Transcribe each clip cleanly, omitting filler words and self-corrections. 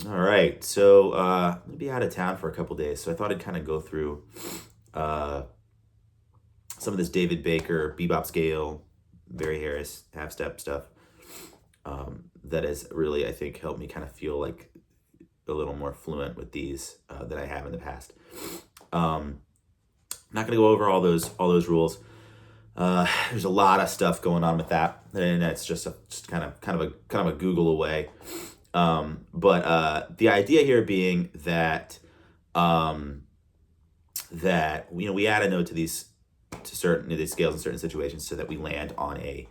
All right, so I'm gonna be out of town for a couple days, so I thought I'd kind of go through uh, some of this David Baker bebop scale, Barry Harris half step stuff that has really, I think, helped me kind of feel like a little more fluent with these than I have in the past. I'm not gonna go over all those rules. There's a lot of stuff going on with that, and that's just kind of a Google away. But the idea here being that um, that we add a note to these scales in certain situations so that we land on a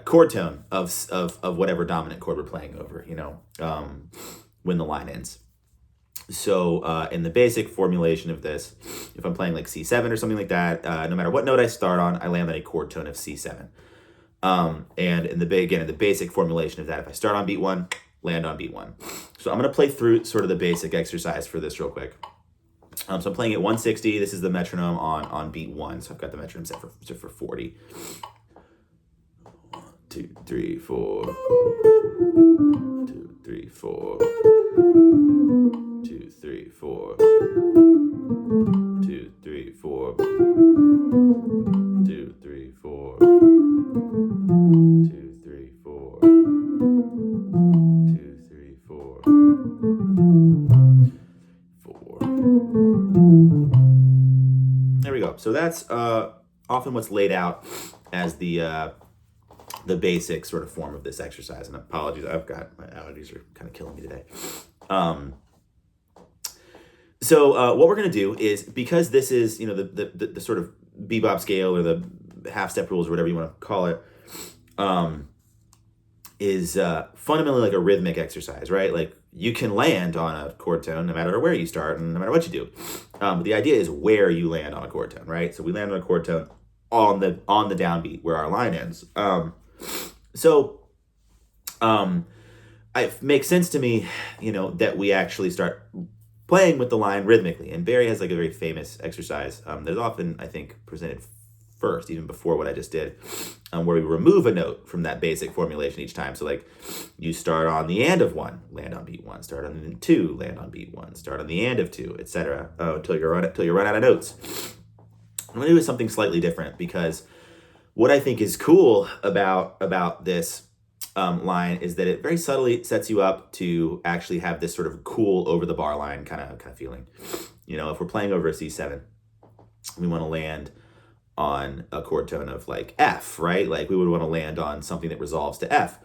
chord tone of whatever dominant chord we're playing over. When the line ends. So in the basic formulation of this, if I'm playing like C7 or something like that, no matter what note I start on, I land on a chord tone of C7. And in the basic formulation of that, if I start on beat one, land on beat one. So I'm going to play through sort of the basic exercise for this real quick. So I'm playing at 160. This is the metronome on beat one. So I've got the metronome set for 40. 1, 2, 3, 4. 2, 3, 4. 2, 3, 4. 2, 3, 4. 2, 3, 4. 2, 3, 4. 2, 3, 4. 4. There we go. So that's often what's laid out as the basic sort of form of this exercise. And apologies, my allergies are kind of killing me today. So what we're going to do is, because this is, the sort of bebop scale or the half step rules or whatever you want to call it, is fundamentally like a rhythmic exercise, right? Like you can land on a chord tone no matter where you start and no matter what you do. But the idea is where you land on a chord tone, right? So we land on a chord tone on the downbeat where our line ends. It makes sense to me, that we actually start playing with the line rhythmically. And Barry has like a very famous exercise that's often, I think, presented first, even before what I just did, where we remove a note from that basic formulation each time. So like you start on the and of one, land on beat one, start on the two, land on beat one, start on the and of two, etc. Until you run out of notes. I'm going to do something slightly different, because what I think is cool about this line is that it very subtly sets you up to actually have this sort of cool over the bar line kind of feeling. If we're playing over a C7, we want to land on a chord tone of like F, right? Like we would want to land on something that resolves to F.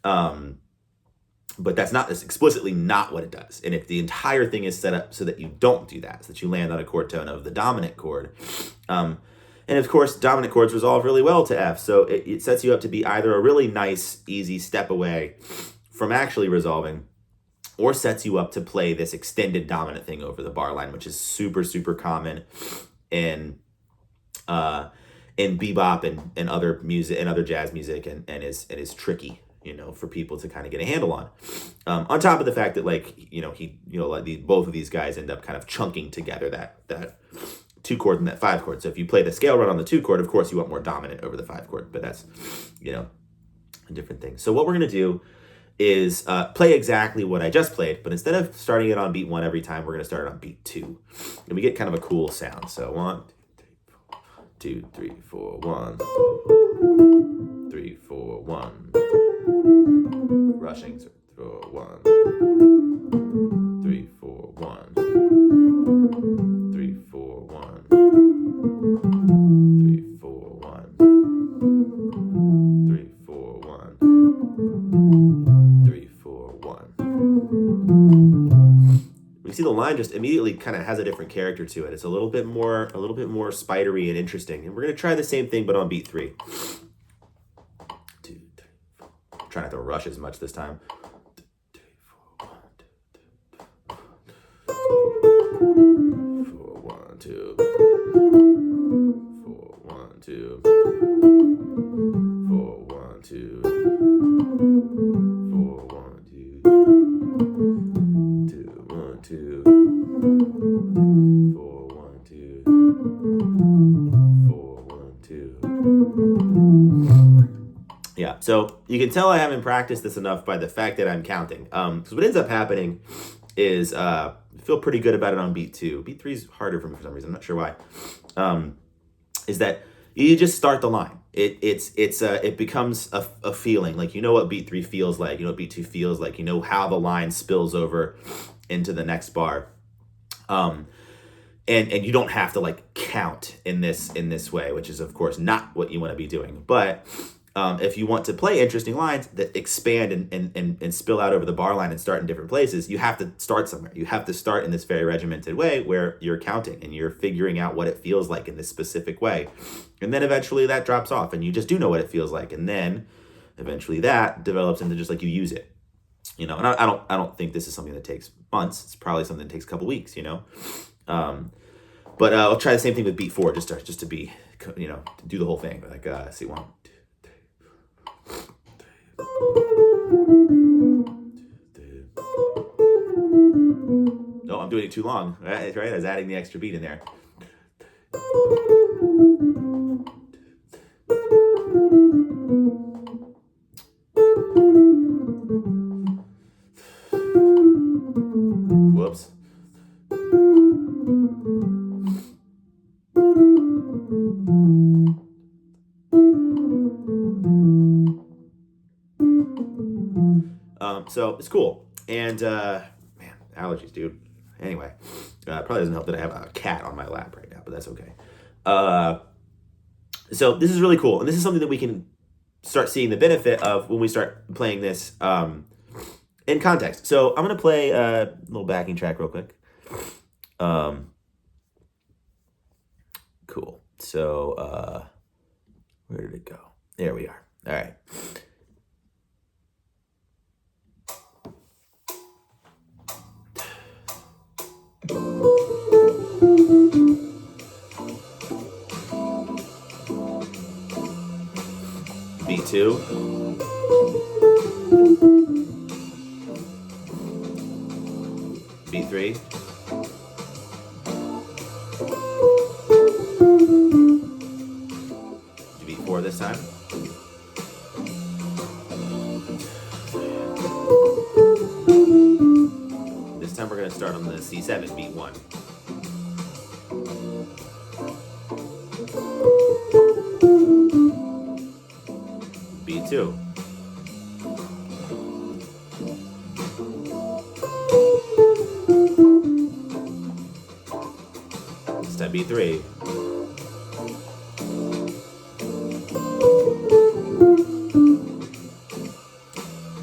But that's explicitly not what it does. And if the entire thing is set up so that you don't do that, so that you land on a chord tone of the dominant chord, and of course, dominant chords resolve really well to F. So it sets you up to be either a really nice, easy step away from actually resolving, or sets you up to play this extended dominant thing over the bar line, which is super, super common in bebop and other music and other jazz music, and is tricky, for people to kind of get a handle on. On top of the fact that both of these guys end up kind of chunking together that 2 chord and that 5 chord. So if you play the scale run on the 2 chord, of course you want more dominant over the 5 chord, but that's, a different thing. So what we're going to do is play exactly what I just played, but instead of starting it on beat 1 every time, we're going to start it on beat 2. And we get kind of a cool sound. So 1, 2, 3, 4, 1, 3, 4, 1. Rushing, 1, 3, 4, 1. 3, 4, 1. 3, 4, 1. 3, 4, 1. 3, 4, 1. We see the line just immediately kind of has a different character to it. It's a little bit more spidery and interesting. And we're going to try the same thing, but on beat 3. 2, 3, 4. Try not to rush as much this time. 2, 3, 4, 1, 2. 4, 1, 2. 4, 1, 2. 4, 1, 2. 4, 1, 2. 2, 1, 2. 4, 1, 2. 4, 1, 2. Yeah. So you can tell I haven't practiced this enough by the fact that I'm counting. Because what ends up happening is I feel pretty good about it on beat 2. Beat 3 is harder for me for some reason. I'm not sure why. Is that you just start the line. It becomes a feeling. Like, you know what beat 3 feels like. You know what beat 2 feels like. You know how the line spills over into the next bar. And you don't have to like count in this way, which is of course not what you want to be doing. But if you want to play interesting lines that expand and spill out over the bar line and start in different places, you have to start somewhere. You have to start in this very regimented way where you're counting and you're figuring out what it feels like in this specific way. And then eventually that drops off and you just do know what it feels like. And then eventually that develops into just like you use it. You know, and I don't think this is something that takes months. It's probably something that takes a couple weeks, you know. But I'll try the same thing with beat 4 just to be, you know, to do the whole thing. Like, see, 1, 2, 3. No, I'm doing it too long. Right? I was adding the extra beat in there. Whoops. So it's cool. And man, allergies, dude. Anyway, probably doesn't help that I have a cat on my lap right now, but that's okay. So this is really cool, and this is something that we can start seeing the benefit of when we start playing this in context. So I'm gonna play a little backing track real quick. Cool. So where did it go? There we are. All right. Beat 2. Beat 3. Beat 4 this time. This time we're going to start on the C7, beat 1. Beat 2. This time beat 3.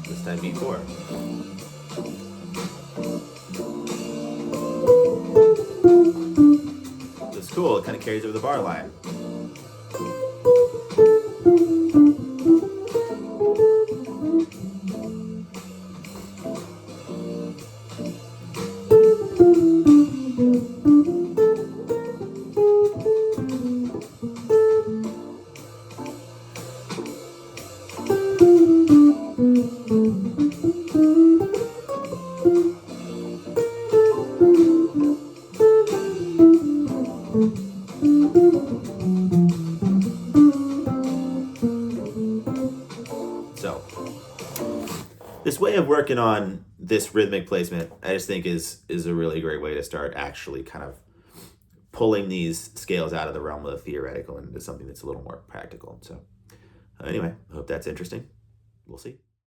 This time beat 4. It's cool, it kind of carries over the bar line. So, this way of working on this rhythmic placement, I just think is a really great way to start actually kind of pulling these scales out of the realm of the theoretical and into something that's a little more practical. So, anyway, I hope that's interesting. We'll see.